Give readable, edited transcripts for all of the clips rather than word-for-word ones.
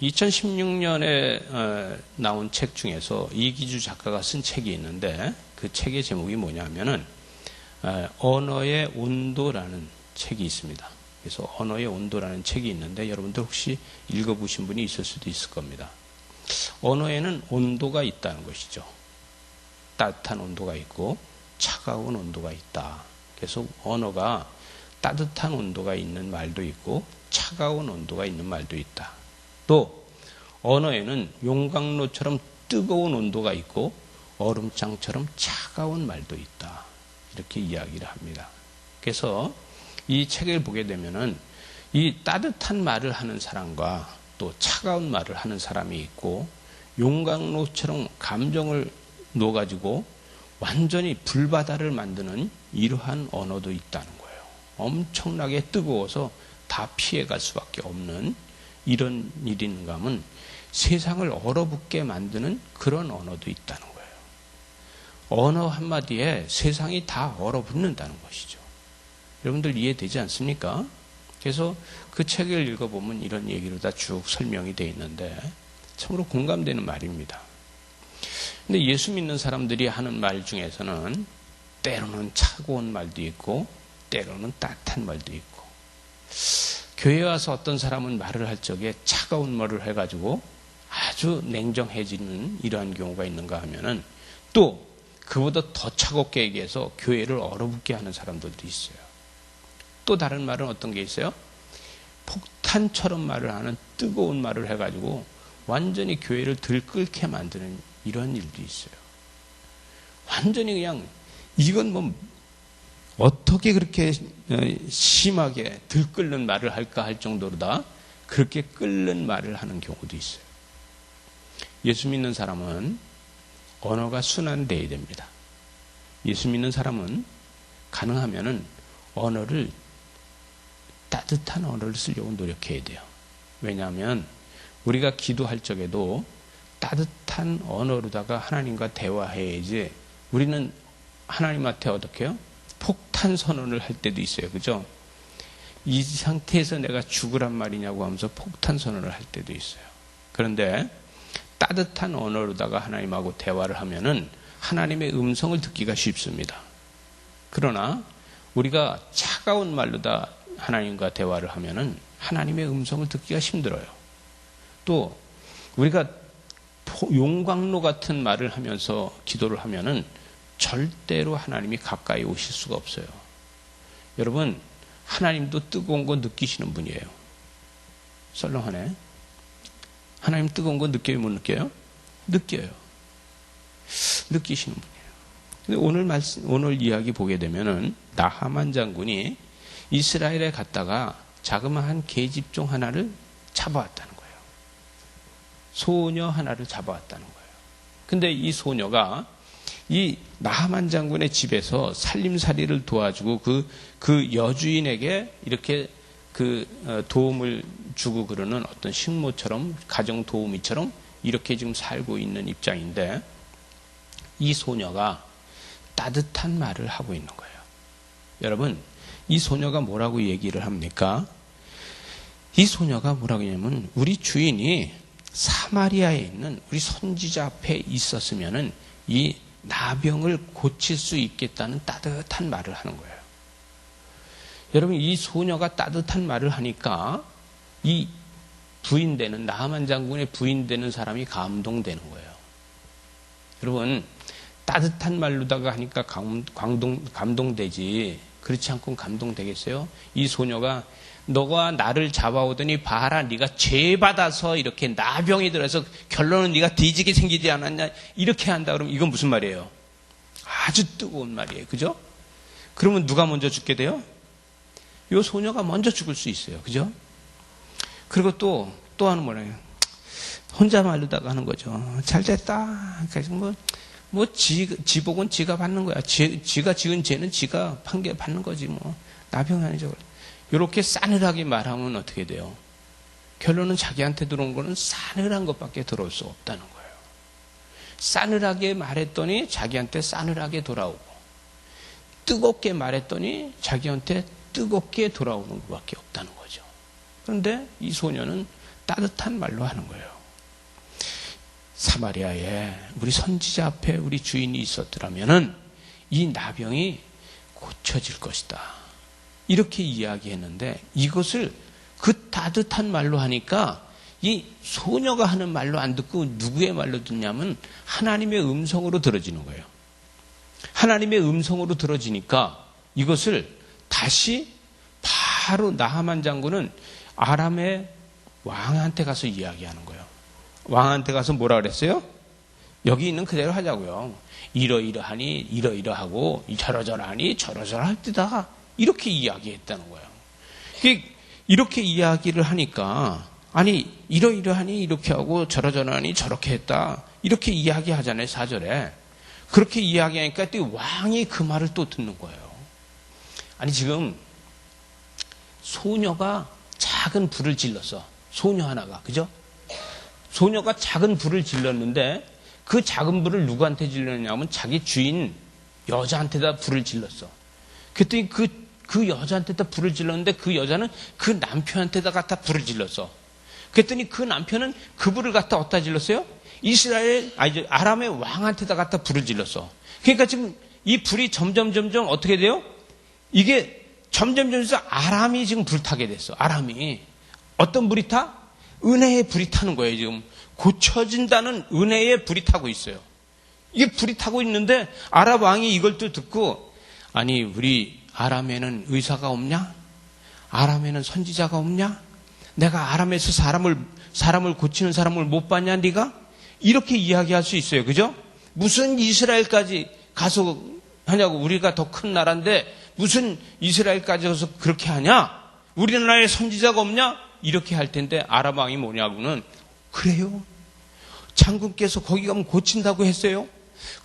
2016년에 나온 책 중에서 이기주 작가가 쓴 책이 있는데 그 책의 제목이 뭐냐면은 언어의 온도라는 책이 있습니다. 그래서 언어의 온도라는 책이 있는데 여러분들 혹시 읽어보신 분이 있을 수도 있을 겁니다. 언어에는 온도가 있다는 것이죠. 따뜻한 온도가 있고 차가운 온도가 있다. 그래서 언어가 따뜻한 온도가 있는 말도 있고 차가운 온도가 있는 말도 있다. 또 언어에는 용광로처럼 뜨거운 온도가 있고 얼음장처럼 차가운 말도 있다. 이렇게 이야기를 합니다. 그래서 이 책을 보게 되면은 이 따뜻한 말을 하는 사람과 또 차가운 말을 하는 사람이 있고 용광로처럼 감정을 놓아가지고 완전히 불바다를 만드는 이러한 언어도 있다는 거예요. 엄청나게 뜨거워서 다 피해갈 수밖에 없는 이런 일이 있는가 하면 세상을 얼어붙게 만드는 그런 언어도 있다는 거예요. 언어 한마디에 세상이 다 얼어붙는다는 것이죠. 여러분들 이해되지 않습니까? 그래서 그 책을 읽어보면 이런 얘기로 다 쭉 설명이 되어 있는데 참으로 공감되는 말입니다. 근데 예수 믿는 사람들이 하는 말 중에서는 때로는 차가운 말도 있고 때로는 따뜻한 말도 있고 교회에 와서 어떤 사람은 말을 할 적에 차가운 말을 해가지고 아주 냉정해지는 이러한 경우가 있는가 하면은 또 그보다 더 차갑게 얘기해서 교회를 얼어붙게 하는 사람들도 있어요. 또 다른 말은 어떤 게 있어요? 폭탄처럼 말을 하는 뜨거운 말을 해가지고 완전히 교회를 들끓게 만드는 이런 일도 있어요. 완전히 그냥 이건 뭐 어떻게 그렇게 심하게 들끓는 말을 할까 할 정도로 다 그렇게 끓는 말을 하는 경우도 있어요. 예수 믿는 사람은 언어가 순환되어야 됩니다. 예수 믿는 사람은 가능하면은 언어를 따뜻한 언어를 쓰려고 노력해야 돼요. 왜냐하면 우리가 기도할 적에도 따뜻한 언어로다가 하나님과 대화해야지 우리는 하나님한테 어떻게 해요? 폭탄 선언을 할 때도 있어요. 그죠? 이 상태에서 내가 죽으란 말이냐고 하면서 폭탄 선언을 할 때도 있어요. 그런데 따뜻한 언어로다가 하나님하고 대화를 하면은 하나님의 음성을 듣기가 쉽습니다. 그러나 우리가 차가운 말로다 하나님과 대화를 하면은 하나님의 음성을 듣기가 힘들어요. 또 우리가 용광로 같은 말을 하면서 기도를 하면은 절대로 하나님이 가까이 오실 수가 없어요. 여러분, 하나님도 뜨거운 거 느끼시는 분이에요. 썰렁하네. 하나님 뜨거운 거 느껴요, 못 느껴요? 느껴요. 느끼시는 분이에요. 근데 오늘 이야기 보게 되면은 나하만 장군이 이스라엘에 갔다가 자그마한 계집종 하나를 잡아왔다는 거예요. 소녀 하나를 잡아왔다는 거예요. 근데 이 소녀가 이 나하만 장군의 집에서 살림살이를 도와주고 그 여주인에게 이렇게 도움을 주고 그러는 어떤 식모처럼 가정 도우미처럼 이렇게 지금 살고 있는 입장인데 이 소녀가 따뜻한 말을 하고 있는 거예요. 여러분, 이 소녀가 뭐라고 얘기를 합니까? 이 소녀가 뭐라고 하냐면 우리 주인이 사마리아에 있는 우리 선지자 앞에 있었으면은 이 나병을 고칠 수 있겠다는 따뜻한 말을 하는 거예요. 여러분, 이 소녀가 따뜻한 말을 하니까 이 부인되는 나하만 장군의 부인되는 사람이 감동되는 거예요. 여러분, 따뜻한 말로다가 하니까 감동되지 그렇지 않고 감동되겠어요? 이 소녀가 너가 나를 잡아오더니 봐라 네가 죄받아서 이렇게 나병이 들어서 결론은 네가 뒤지게 생기지 않았냐 이렇게 한다 그러면 이건 무슨 말이에요? 아주 뜨거운 말이에요. 그죠? 그러면 누가 먼저 죽게 돼요? 이 소녀가 먼저 죽을 수 있어요. 그죠? 그리고 또 하는 뭐래요? 혼자 말로다가 하는 거죠. 잘 됐다. 그래서 지복은 지가 받는 거야. 지가 지은 죄는 지가 판결 받는 거지 뭐. 나병이 아니죠. 이렇게 싸늘하게 말하면 어떻게 돼요? 결론은 자기한테 들어온 거는 싸늘한 것밖에 들어올 수 없다는 거예요. 싸늘하게 말했더니 자기한테 싸늘하게 돌아오고 뜨겁게 말했더니 자기한테 뜨겁게 돌아오는 것밖에 없다는 거죠. 그런데 이 소녀는 따뜻한 말로 하는 거예요. 사마리아에 우리 선지자 앞에 우리 주인이 있었더라면은 이 나병이 고쳐질 것이다. 이렇게 이야기했는데 이것을 그 따뜻한 말로 하니까 이 소녀가 하는 말로 안 듣고 누구의 말로 듣냐면 하나님의 음성으로 들어지는 거예요. 하나님의 음성으로 들어지니까 이것을 다시 바로 나하만 장군은 아람의 왕한테 가서 이야기하는 거예요. 왕한테 가서 뭐라 그랬어요? 여기 있는 그대로 하자고요. 이러이러하니 이러이러하고 저러저러하니 저러저러할 때다. 이렇게 이야기했다는 거예요. 이렇게 이야기를 하니까 아니 이러이러하니 이렇게 하고 저러저러하니 저렇게 했다. 이렇게 이야기하잖아요. 4절에. 그렇게 이야기하니까 또 왕이 그 말을 또 듣는 거예요. 아니 지금 소녀가 작은 불을 질렀어. 소녀 하나가. 그죠? 소녀가 작은 불을 질렀는데 그 작은 불을 누구한테 질렀냐면 자기 주인 여자한테다 불을 질렀어. 그랬더니 그 여자한테다 불을 질렀는데 그 여자는 그 남편한테다 갖다 불을 질렀어. 그랬더니 그 남편은 그 불을 갖다 어디다 질렀어요? 아람의 왕한테다 갖다 불을 질렀어. 그러니까 지금 이 불이 점점 어떻게 돼요? 이게 점점 아람이 지금 불타게 됐어. 아람이. 어떤 불이 타? 은혜의 불이 타는 거예요, 지금. 고쳐진다는 은혜의 불이 타고 있어요. 이게 불이 타고 있는데 아람 왕이 이걸 또 듣고 아니 우리 아람에는 의사가 없냐? 아람에는 선지자가 없냐? 내가 아람에서 사람을 고치는 사람을 못 봤냐 네가? 이렇게 이야기할 수 있어요. 그죠? 무슨 이스라엘까지 가서 하냐고. 우리가 더 큰 나라인데 무슨 이스라엘까지 가서 그렇게 하냐? 우리나라에 선지자가 없냐? 이렇게 할 텐데 아람 왕이 뭐냐고는 그래요? 장군께서 거기 가면 고친다고 했어요?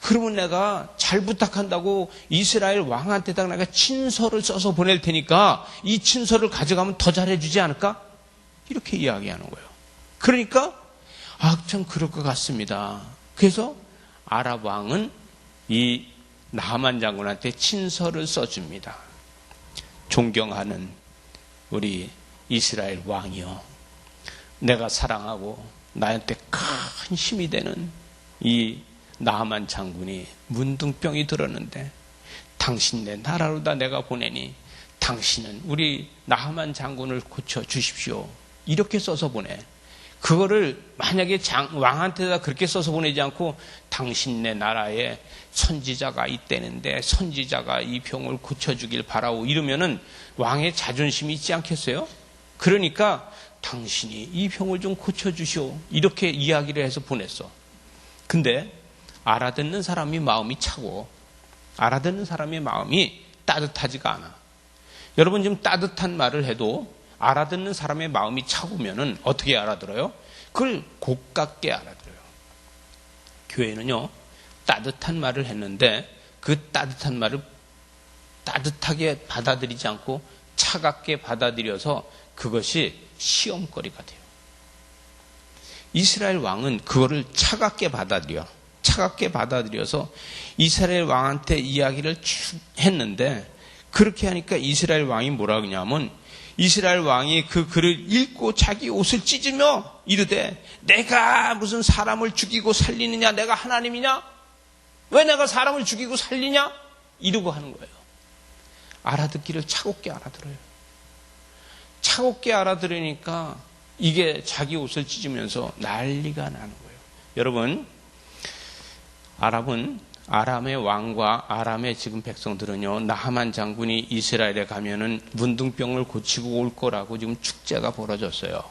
그러면 내가 잘 부탁한다고 이스라엘 왕한테다가 내가 친서를 써서 보낼 테니까 이 친서를 가져가면 더 잘해주지 않을까? 이렇게 이야기하는 거예요. 그러니까 참 그럴 것 같습니다. 그래서 아람 왕은 이 나하만 장군한테 친서를 써줍니다. 존경하는 우리 이스라엘 왕이여, 내가 사랑하고 나한테 큰 힘이 되는 이 나하만 장군이 문둥병이 들었는데 당신네 나라로다 내가 보내니 당신은 우리 나하만 장군을 고쳐주십시오. 이렇게 써서 보내. 그거를 만약에 왕한테다 그렇게 써서 보내지 않고 당신네 나라에 선지자가 있다는데 선지자가 이 병을 고쳐주길 바라고 이러면은 왕의 자존심이 있지 않겠어요? 그러니까 당신이 이 병을 좀 고쳐주시오. 이렇게 이야기를 해서 보냈어. 근데 알아듣는 사람이 마음이 차고 알아듣는 사람의 마음이 따뜻하지가 않아. 여러분 좀 따뜻한 말을 해도 알아듣는 사람의 마음이 차고면은 어떻게 알아들어요? 그걸 고깝게 알아들어요. 교회는요, 따뜻한 말을 했는데 그 따뜻한 말을 따뜻하게 받아들이지 않고 차갑게 받아들여서 그것이 시험거리가 돼요. 이스라엘 왕은 그거를 차갑게 받아들여서 이스라엘 왕한테 이야기를 쭉 했는데 그렇게 하니까 이스라엘 왕이 뭐라 그러냐면 이스라엘 왕이 그 글을 읽고 자기 옷을 찢으며 이르되 내가 무슨 사람을 죽이고 살리느냐? 내가 하나님이냐? 왜 내가 사람을 죽이고 살리냐? 이러고 하는 거예요. 알아듣기를 차갑게 알아들어요. 차갑게 알아들으니까 이게 자기 옷을 찢으면서 난리가 나는 거예요. 여러분, 아람의 왕과 아람의 지금 백성들은요, 나하만 장군이 이스라엘에 가면은 문둥병을 고치고 올 거라고 지금 축제가 벌어졌어요.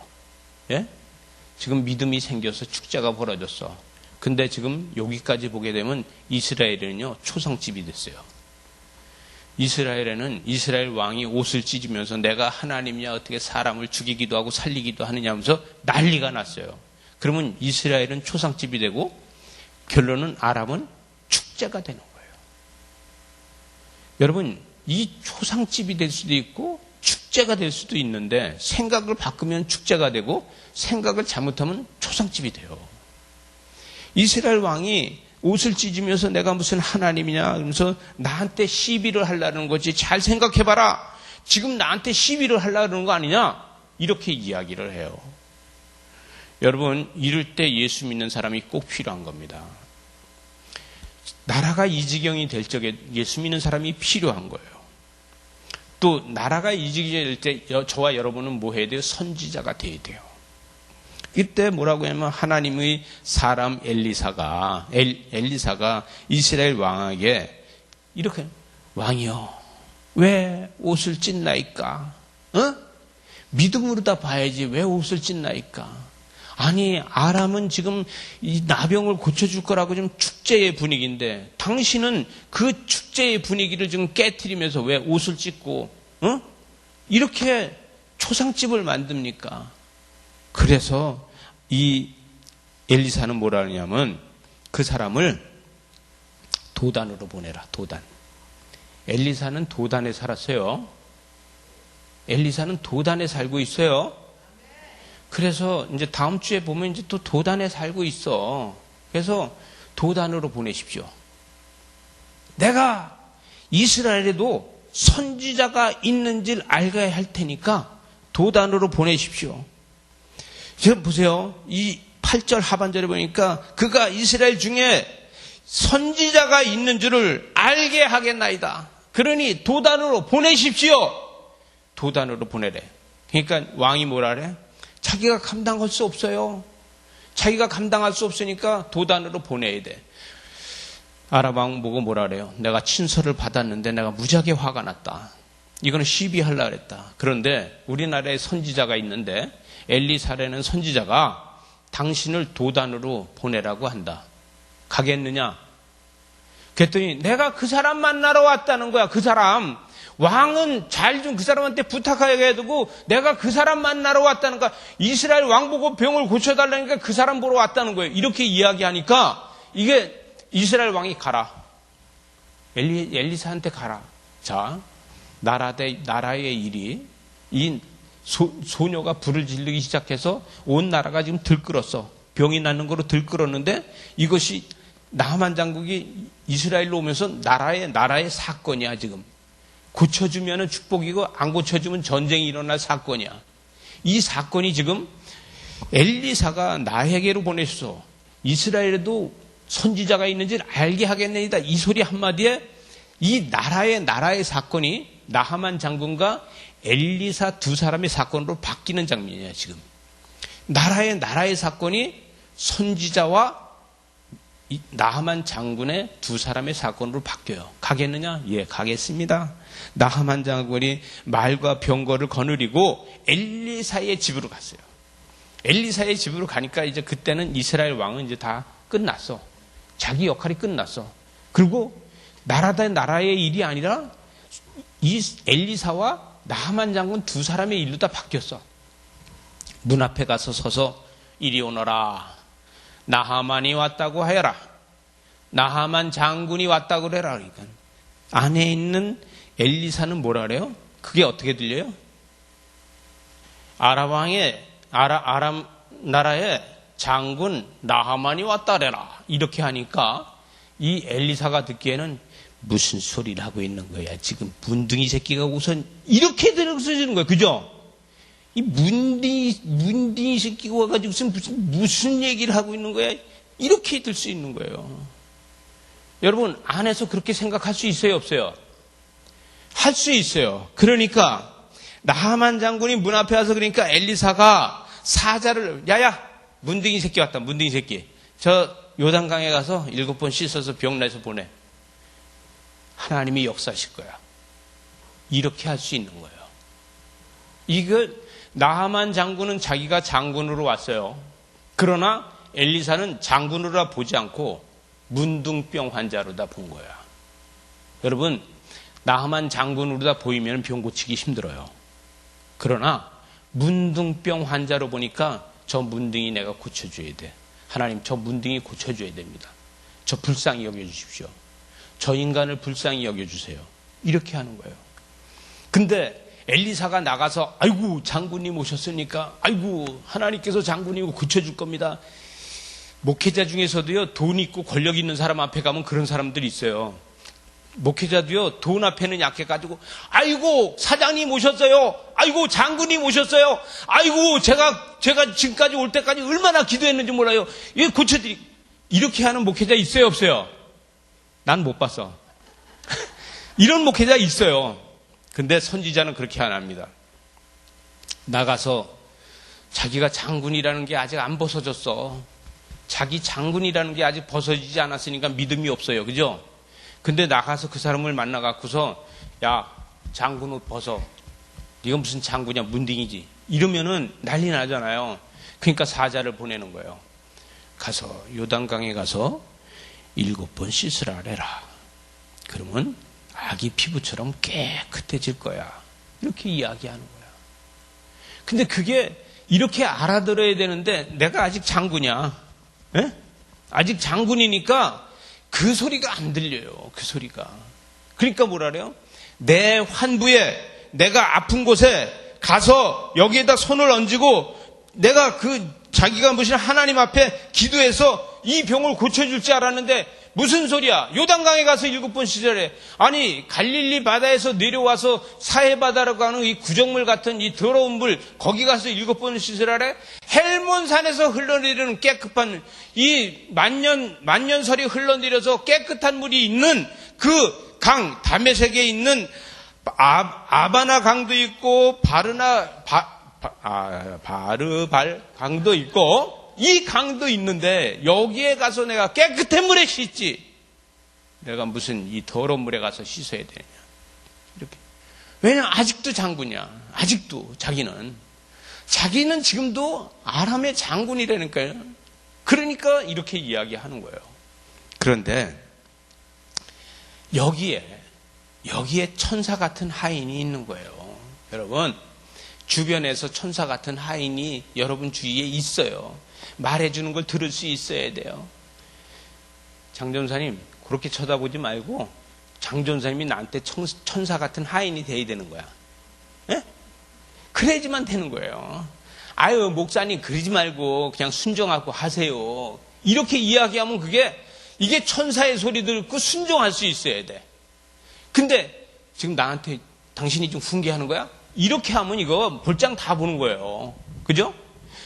예? 지금 믿음이 생겨서 축제가 벌어졌어. 근데 지금 여기까지 보게 되면 이스라엘은요, 초상집이 됐어요. 이스라엘에는 이스라엘 왕이 옷을 찢으면서 내가 하나님이냐 어떻게 사람을 죽이기도 하고 살리기도 하느냐 하면서 난리가 났어요. 그러면 이스라엘은 초상집이 되고 결론은 아람은 축제가 되는 거예요. 여러분, 이 초상집이 될 수도 있고 축제가 될 수도 있는데 생각을 바꾸면 축제가 되고 생각을 잘못하면 초상집이 돼요. 이스라엘 왕이 옷을 찢으면서 내가 무슨 하나님이냐 그러면서 나한테 시비를 하려는 거지. 잘 생각해봐라. 지금 나한테 시비를 하려는 거 아니냐? 이렇게 이야기를 해요. 여러분, 이럴 때 예수 믿는 사람이 꼭 필요한 겁니다. 나라가 이 지경이 될 적에 예수 믿는 사람이 필요한 거예요. 또 나라가 이 지경이 될 때 저와 여러분은 뭐 해야 돼요? 선지자가 돼야 돼요. 이때 뭐라고 하면 하나님의 사람 엘리사가 이스라엘 왕에게 이렇게, 왕이여 왜 옷을 찢나이까? 믿음으로 다 봐야지 왜 옷을 찢나이까? 아니, 아람은 지금 이 나병을 고쳐줄 거라고 지금 축제의 분위기인데 당신은 그 축제의 분위기를 지금 깨트리면서 왜 옷을 찢고 이렇게 초상집을 만듭니까? 그래서 이 엘리사는 뭐라 하냐면 그 사람을 도단으로 보내라. 도단. 엘리사는 도단에 살았어요. 엘리사는 도단에 살고 있어요. 그래서 이제 다음 주에 보면 이제 또 도단에 살고 있어. 그래서 도단으로 보내십시오. 내가 이스라엘에도 선지자가 있는지를 알게 할 테니까 도단으로 보내십시오. 지금 보세요. 이 8절 하반절에 보니까 그가 이스라엘 중에 선지자가 있는 줄을 알게 하겠나이다. 그러니 도단으로 보내십시오. 도단으로 보내래. 그러니까 왕이 뭐라 그래? 자기가 감당할 수 없어요. 자기가 감당할 수 없으니까 도단으로 보내야 돼. 아람 왕 보고 뭐라 그래요? 내가 친서를 받았는데 내가 무지하게 화가 났다. 이거는 시비하려고 그랬다. 그런데 우리나라에 선지자가 있는데 엘리사라는 선지자가 당신을 도단으로 보내라고 한다. 가겠느냐? 그랬더니 내가 그 사람 만나러 왔다는 거야. 그 사람. 왕은 잘 좀 그 사람한테 부탁하게 해두고 내가 그 사람 만나러 왔다는 거야. 이스라엘 왕 보고 병을 고쳐달라니까 그 사람 보러 왔다는 거예요. 이렇게 이야기하니까 이게 이스라엘 왕이 가라. 엘리사한테 가라. 자, 나라의 일이 이 소녀가 불을 지르기 시작해서 온 나라가 지금 들끓었어. 병이 나는 거로 들끓었는데 이것이 나하만 장국이 이스라엘로 오면서 나라의 사건이야 지금. 고쳐주면 축복이고 안 고쳐주면 전쟁이 일어날 사건이야. 이 사건이 지금 엘리사가 나에게로 보냈어. 이스라엘에도 선지자가 있는지를 알게 하겠나이다. 이 소리 한마디에 이 나라의 사건이 나하만 장군과 엘리사 두 사람의 사건으로 바뀌는 장면이야 지금. 나라의 사건이 선지자와 나하만 장군의 두 사람의 사건으로 바뀌어요. 가겠느냐? 예, 가겠습니다. 나하만 장군이 말과 병거를 거느리고 엘리사의 집으로 갔어요. 엘리사의 집으로 가니까 이제 그때는 이스라엘 왕은 이제 다 끝났어. 자기 역할이 끝났어. 그리고 나라의 일이 아니라 이 엘리사와 나하만 장군 두 사람의 일로 다 바뀌었어. 문 앞에 가서 서서 이리 오너라. 나하만이 왔다고 하여라. 나하만 장군이 왔다고 그래라. 그러니까 안에 있는 엘리사는 뭐라 그래요? 그게 어떻게 들려요? 아람 나라의 장군 나하만이 왔다 그래라. 이렇게 하니까 이 엘리사가 듣기에는 무슨 소리를 하고 있는 거야. 지금 문둥이 새끼가 우선 이렇게 들어서지는 거야. 그죠? 이 문둥이 새끼가 와가지고 무슨 얘기를 하고 있는 거야. 이렇게 들 수 있는 거예요. 여러분, 안에서 그렇게 생각할 수 있어요? 없어요? 할 수 있어요. 그러니까 나하만 장군이 문 앞에 와서 그러니까 엘리사가 사자를 야야 문둥이 새끼 왔다. 문둥이 새끼. 저 요단강에 가서 7번 씻어서 병 나서 보내. 하나님이 역사하실 거야. 이렇게 할 수 있는 거예요. 이거 나하만 장군은 자기가 장군으로 왔어요. 그러나 엘리사는 장군으로 보지 않고 문둥병 환자로다 본 거야. 여러분, 나하만 장군으로다 보이면 병 고치기 힘들어요. 그러나 문둥병 환자로 보니까 저 문둥이 내가 고쳐줘야 돼. 하나님, 저 문둥이 고쳐줘야 됩니다. 저 불쌍히 여겨주십시오. 저 인간을 불쌍히 여겨주세요. 이렇게 하는 거예요. 근데 엘리사가 나가서 아이고 장군님 오셨으니까 아이고 하나님께서 장군님 고쳐줄 겁니다. 목회자 중에서도요, 돈 있고 권력 있는 사람 앞에 가면 그런 사람들이 있어요. 목회자도요, 돈 앞에는 약해가지고, 아이고, 사장님 오셨어요. 아이고, 장군님 오셨어요. 아이고, 제가 지금까지 올 때까지 얼마나 기도했는지 몰라요. 예, 이렇게 하는 목회자 있어요, 없어요? 난 못 봤어. 이런 목회자 있어요. 근데 선지자는 그렇게 안 합니다. 나가서 자기가 장군이라는 게 아직 안 벗어졌어. 자기 장군이라는 게 아직 벗어지지 않았으니까 믿음이 없어요. 그죠? 근데 나가서 그 사람을 만나갖고서, 야, 장군 옷 벗어. 네가 무슨 장군이야, 문딩이지. 이러면은 난리 나잖아요. 그러니까 사자를 보내는 거예요. 가서 요단강에 가서 7번 씻으라 그래라. 그러면 아기 피부처럼 깨끗해질 거야. 이렇게 이야기하는 거야. 근데 그게 이렇게 알아들어야 되는데 내가 아직 장군이야. 에? 아직 장군이니까 그 소리가 안 들려요. 그 소리가. 그러니까 뭐라 그래요? 내 환부에, 내가 아픈 곳에 가서 여기에다 손을 얹고 내가 자기가 무슨 하나님 앞에 기도해서 이 병을 고쳐줄 줄 알았는데 무슨 소리야? 요단강에 가서 7번 씻으래. 아니, 갈릴리 바다에서 내려와서 사해바다라고 하는 이 구정물 같은 이 더러운 물, 거기 가서 7번 씻으라래? 헬몬산에서 흘러내리는 깨끗한, 이 만년설이 흘러내려서 깨끗한 물이 있는 그 강, 다메섹에 있는 아바나 강도 있고, 바르발 강도 있고, 이 강도 있는데 여기에 가서 내가 깨끗한 물에 씻지, 내가 무슨 이 더러운 물에 가서 씻어야 되냐. 이렇게. 왜냐면 아직도 장군이야. 아직도 자기는 지금도 아람의 장군이라니까요. 그러니까 이렇게 이야기하는 거예요. 그런데 여기에 천사 같은 하인이 있는 거예요. 여러분, 주변에서 천사 같은 하인이 여러분 주위에 있어요. 말해주는 걸 들을 수 있어야 돼요. 장 전사님, 그렇게 쳐다보지 말고 장 전사님이 나한테 천사 같은 하인이 돼야 되는 거야. 에? 그래야지만 되는 거예요. 아유, 목사님 그러지 말고 그냥 순종하고 하세요. 이렇게 이야기하면 이게 천사의 소리 듣고 순종할 수 있어야 돼. 근데 지금 나한테 당신이 좀 훈계하는 거야? 이렇게 하면 이거 볼장 다 보는 거예요. 그죠?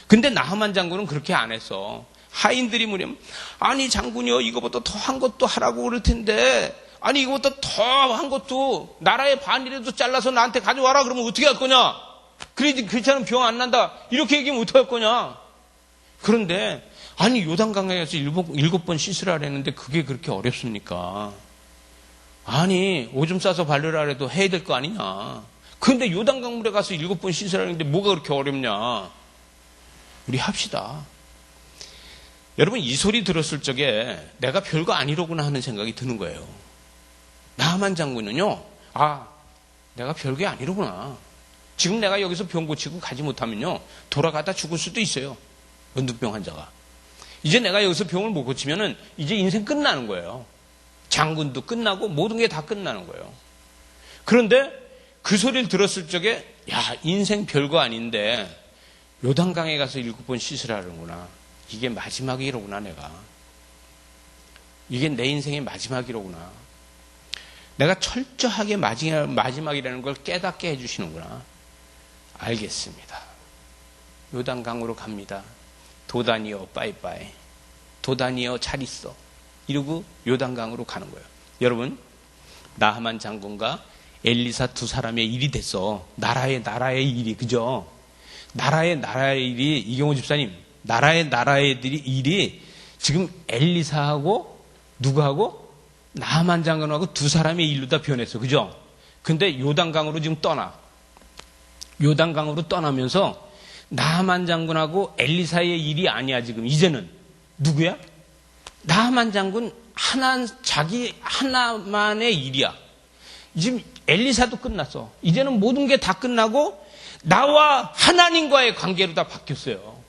근데 나하만 장군은 그렇게 안 했어. 하인들이 뭐냐면, 아니 장군이요, 이거보다 더 한 것도 하라고 그럴 텐데, 아니 이거보다 더 한 것도 나라의 반이라도 잘라서 나한테 가져와라. 그러면 어떻게 할 거냐? 그렇지 않으면 병 안 난다. 이렇게 얘기하면 어떻게 할 거냐? 그런데 아니 요단강에 가서 7번 씻으라 그랬는데 그게 그렇게 어렵습니까? 아니 오줌 싸서 바르라 그래도 해야 될 거 아니냐? 그런데 요단강물에 가서 7번 씻으라 그랬는데 뭐가 그렇게 어렵냐? 우리 합시다. 여러분, 이 소리 들었을 적에 내가 별거 아니로구나 하는 생각이 드는 거예요. 나하만 장군은요, 내가 별게 아니로구나. 지금 내가 여기서 병 고치고 가지 못하면요, 돌아가다 죽을 수도 있어요. 연두병 환자가. 이제 내가 여기서 병을 못 고치면은 이제 인생 끝나는 거예요. 장군도 끝나고 모든 게 다 끝나는 거예요. 그런데 그 소리를 들었을 적에, 인생 별거 아닌데 요단강에 가서 7번 씻으라는구나. 이게 마지막이로구나, 내가. 이게 내 인생의 마지막이로구나. 내가 철저하게 마지막이라는 걸 깨닫게 해주시는구나. 알겠습니다. 요단강으로 갑니다. 도단이여, 빠이빠이. 도단이여, 잘 있어. 이러고 요단강으로 가는 거예요. 여러분, 나하만 장군과 엘리사 두 사람의 일이 됐어. 나라의 일이, 그죠? 나라의 일이, 이경호 집사님, 나라의 일이 지금 엘리사하고 누구하고? 나하만 장군하고 두 사람의 일로 다 변했어. 그죠? 근데 요단강으로 지금 요단강으로 떠나면서 나하만 장군하고 엘리사의 일이 아니야, 지금. 이제는. 누구야? 나하만 장군 자기 하나만의 일이야. 지금 엘리사도 끝났어. 이제는 모든 게 다 끝나고 나와 하나님과의 관계로 다 바뀌었어요.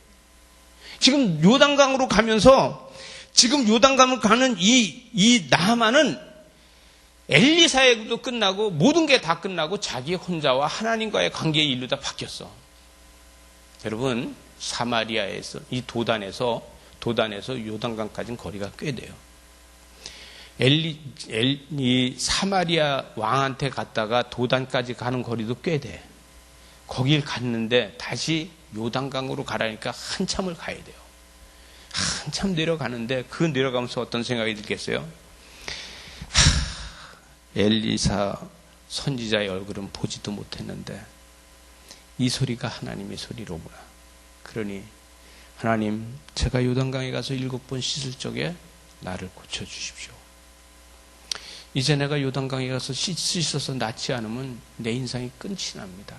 지금 요단강으로 가면서 지금 요단강을 가는 이 나하만은 엘리사에도 끝나고 모든 게 다 끝나고 자기 혼자와 하나님과의 관계의 일로 다 바뀌었어. 여러분, 사마리아에서 이 도단에서 요단강까지는 거리가 꽤 돼요. 이 사마리아 왕한테 갔다가 도단까지 가는 거리도 꽤 돼. 거길 갔는데 다시 요단강으로 가라니까 한참을 가야 돼요. 한참 내려가는데 그 내려가면서 어떤 생각이 들겠어요? 엘리사 선지자의 얼굴은 보지도 못했는데 이 소리가 하나님의 소리로구나. 그러니 하나님, 제가 요단강에 가서 7번 씻을 적에 나를 고쳐주십시오. 이제 내가 요단강에 가서 씻어서 낫지 않으면 내 인생이 끝이 납니다.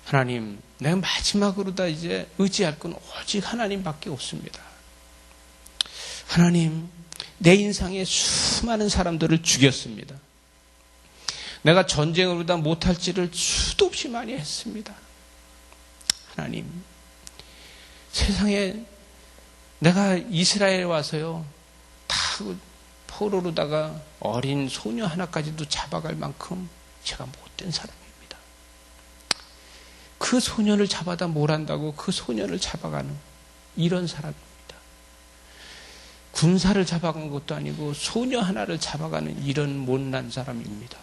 하나님, 내가 마지막으로 다 이제 의지할 건 오직 하나님밖에 없습니다. 하나님, 내 인생에 수많은 사람들을 죽였습니다. 내가 전쟁으로 다 못할 짓을 수도 없이 많이 했습니다. 하나님, 세상에 내가 이스라엘에 와서요, 다 포로로다가 어린 소녀 하나까지도 잡아갈 만큼 제가 못된 사람입니다. 그 소년을 잡아다 뭘 한다고 그 소년을 잡아가는 이런 사람입니다. 군사를 잡아간 것도 아니고 소녀 하나를 잡아가는 이런 못난 사람입니다.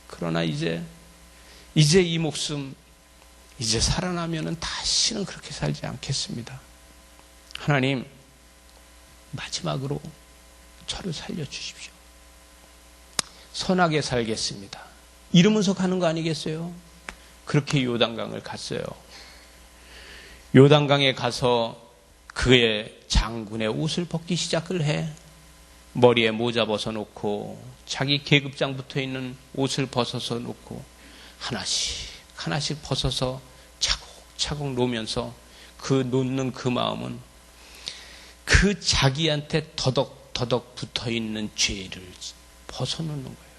그러나 이제 이 목숨 이제 살아나면은 다시는 그렇게 살지 않겠습니다. 하나님, 마지막으로 저를 살려주십시오. 선하게 살겠습니다. 이러면서 가는 거 아니겠어요? 그렇게 요단강을 갔어요. 요단강에 가서 그의 장군의 옷을 벗기 시작을 해. 머리에 모자 벗어놓고 자기 계급장 붙어있는 옷을 벗어서 놓고 하나씩 벗어서 차곡차곡 놓으면서 그 놓는 그 마음은 그 자기한테 더덕 붙어있는 죄를 벗어놓는 거예요.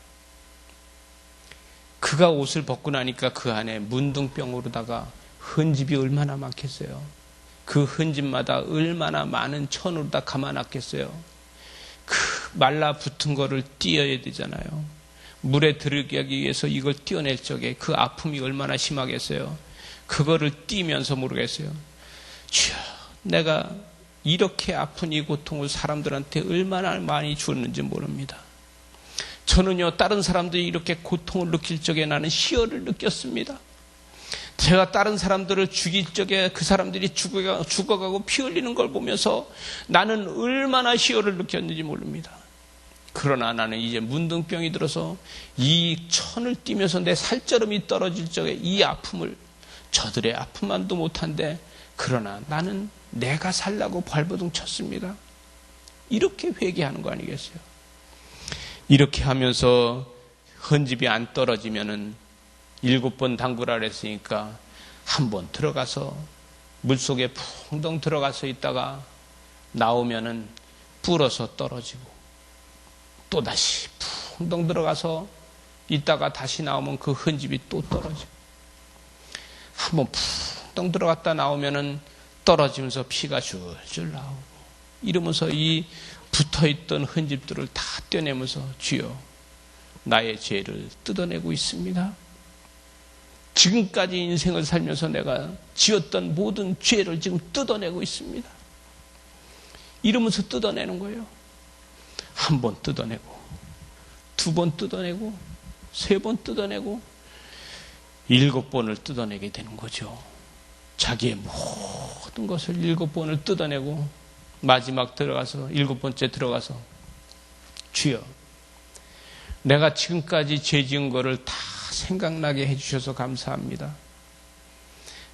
그가 옷을 벗고 나니까 그 안에 문둥병으로다가 흔집이 얼마나 많겠어요. 그 흔집마다 얼마나 많은 천으로 다 감아놨겠어요. 그 말라붙은 거를 띄어야 되잖아요. 물에 들어가기 위해서 이걸 띄어낼 적에 그 아픔이 얼마나 심하겠어요. 그거를 띄면서 모르겠어요. 주여, 내가 이렇게 아픈 이 고통을 사람들한테 얼마나 많이 주었는지 모릅니다. 저는요, 다른 사람들이 이렇게 고통을 느낄 적에 나는 희열을 느꼈습니다. 제가 다른 사람들을 죽일 적에 그 사람들이 죽어가고 피 흘리는 걸 보면서 나는 얼마나 희열을 느꼈는지 모릅니다. 그러나 나는 이제 문둥병이 들어서 이 천을 띄면서 내 살점이 떨어질 적에 이 아픔을 저들의 아픔만도 못한데, 그러나 나는 내가 살라고 발버둥 쳤습니다. 이렇게 회개하는 거 아니겠어요? 이렇게 하면서 헌집이 안 떨어지면은 7번 담그라 그랬으니까 한 번 들어가서 물속에 풍덩 들어가서 있다가 나오면은 불어서 떨어지고, 또다시 풍덩 들어가서 있다가 다시 나오면 그 헌집이 또 떨어지고, 한 번 풍덩 들어갔다 나오면은 떨어지면서 피가 줄줄 나오고, 이러면서 이 붙어있던 헌집들을 다 떼내면서 주여, 나의 죄를 뜯어내고 있습니다. 지금까지 인생을 살면서 내가 지었던 모든 죄를 지금 뜯어내고 있습니다. 이러면서 뜯어내는 거예요. 한 번 뜯어내고, 2번 뜯어내고, 3번 뜯어내고, 7번을 뜯어내게 되는 거죠. 자기의 모든 것을 7번을 뜯어내고 마지막 들어가서 7번째 들어가서 주여, 내가 지금까지 죄 지은 거를 다 생각나게 해주셔서 감사합니다.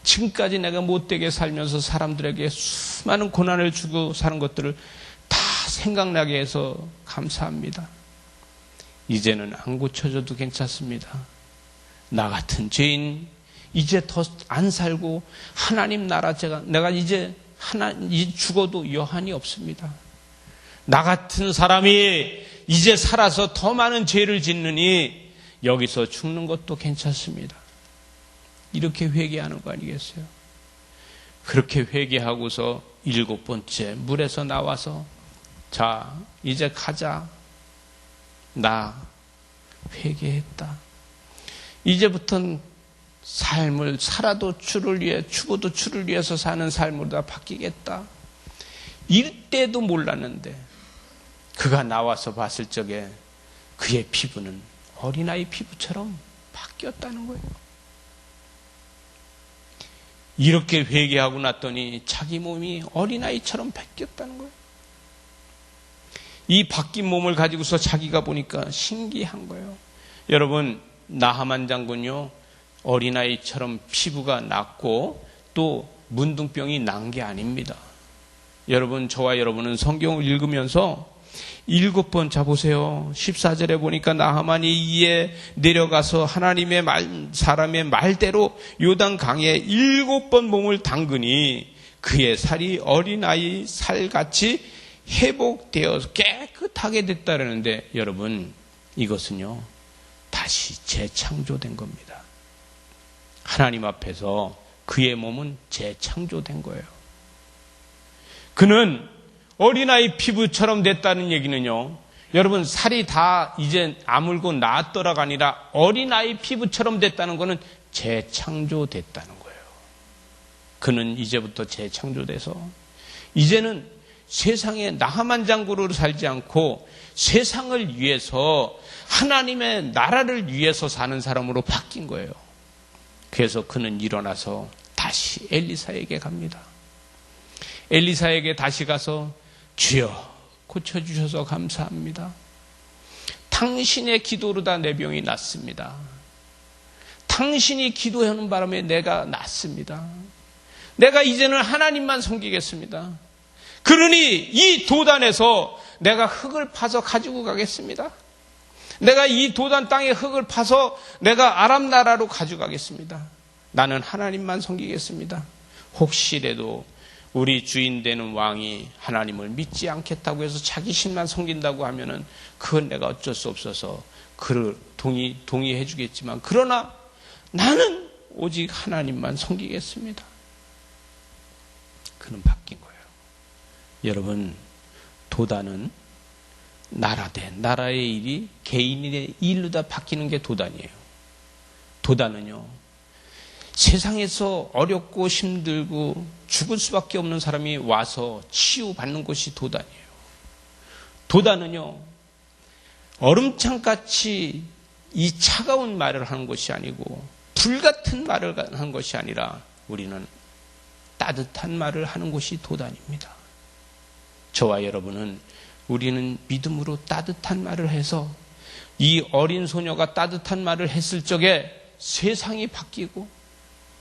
지금까지 내가 못되게 살면서 사람들에게 수많은 고난을 주고 사는 것들을 다 생각나게 해서 감사합니다. 이제는 안 고쳐져도 괜찮습니다. 나 같은 죄인 이제 더 안 살고 하나님 나라 내가 이제 죽어도 여한이 없습니다. 나 같은 사람이 이제 살아서 더 많은 죄를 짓느니 여기서 죽는 것도 괜찮습니다. 이렇게 회개하는 거 아니겠어요? 그렇게 회개하고서 7번째 물에서 나와서 자, 이제 가자. 나 회개했다. 이제부터는 삶을 살아도 주를 위해, 죽어도 주를 위해서 사는 삶으로 다 바뀌겠다. 이때도 몰랐는데 그가 나와서 봤을 적에 그의 피부는 어린아이 피부처럼 바뀌었다는 거예요. 이렇게 회개하고 났더니 자기 몸이 어린아이처럼 바뀌었다는 거예요. 이 바뀐 몸을 가지고서 자기가 보니까 신기한 거예요. 여러분, 나하만 장군요, 어린아이처럼 피부가 났고 또 문둥병이 난 게 아닙니다. 여러분, 저와 여러분은 성경을 읽으면서 7번 자보세요. 14절에 보니까 나하만이 이에 내려가서 하나님의 사람의 말대로 요단 강에 7번 몸을 담그니 그의 살이 어린아이 살같이 회복되어서 깨끗하게 됐다라는데, 여러분, 이것은요 다시 재창조된 겁니다. 하나님 앞에서 그의 몸은 재창조된 거예요. 그는 어린아이 피부처럼 됐다는 얘기는요, 여러분, 살이 다 이제 아물고 나았더라가 아니라 어린아이 피부처럼 됐다는 것은 재창조됐다는 거예요. 그는 이제부터 재창조돼서 이제는 세상에 나하만 장군으로 살지 않고 세상을 위해서, 하나님의 나라를 위해서 사는 사람으로 바뀐 거예요. 그래서 그는 일어나서 다시 엘리사에게 갑니다. 엘리사에게 다시 가서 주여, 고쳐주셔서 감사합니다. 당신의 기도로 다 내 병이 낫습니다. 당신이 기도하는 바람에 내가 낫습니다. 내가 이제는 하나님만 섬기겠습니다. 그러니 이 도단에서 내가 흙을 파서 가지고 가겠습니다. 내가 이 도단 땅에 흙을 파서 내가 아람 나라로 가져가겠습니다. 나는 하나님만 섬기겠습니다. 혹시라도 우리 주인 되는 왕이 하나님을 믿지 않겠다고 해서 자기 신만 섬긴다고 하면은 그건 내가 어쩔 수 없어서 그를 동의해 주겠지만, 그러나 나는 오직 하나님만 섬기겠습니다. 그는 바뀐 거예요. 여러분, 도단은 나라 대 나라의 일이 개인의 일로 다 바뀌는 게 도단이에요. 도단은요, 세상에서 어렵고 힘들고 죽을 수밖에 없는 사람이 와서 치유받는 곳이 도단이에요. 도단은요, 얼음창같이 이 차가운 말을 하는 것이 아니고 불같은 말을 하는 것이 아니라 우리는 따뜻한 말을 하는 곳이 도단입니다. 저와 여러분은, 우리는 믿음으로 따뜻한 말을 해서 이 어린 소녀가 따뜻한 말을 했을 적에 세상이 바뀌고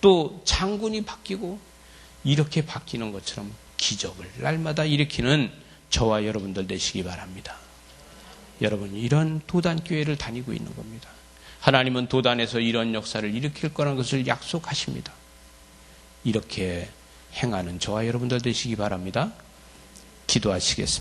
또 장군이 바뀌고 이렇게 바뀌는 것처럼 기적을 날마다 일으키는 저와 여러분들 되시기 바랍니다. 여러분, 이런 도단교회를 다니고 있는 겁니다. 하나님은 도단에서 이런 역사를 일으킬 거라는 것을 약속하십니다. 이렇게 행하는 저와 여러분들 되시기 바랍니다. 기도하시겠습니다.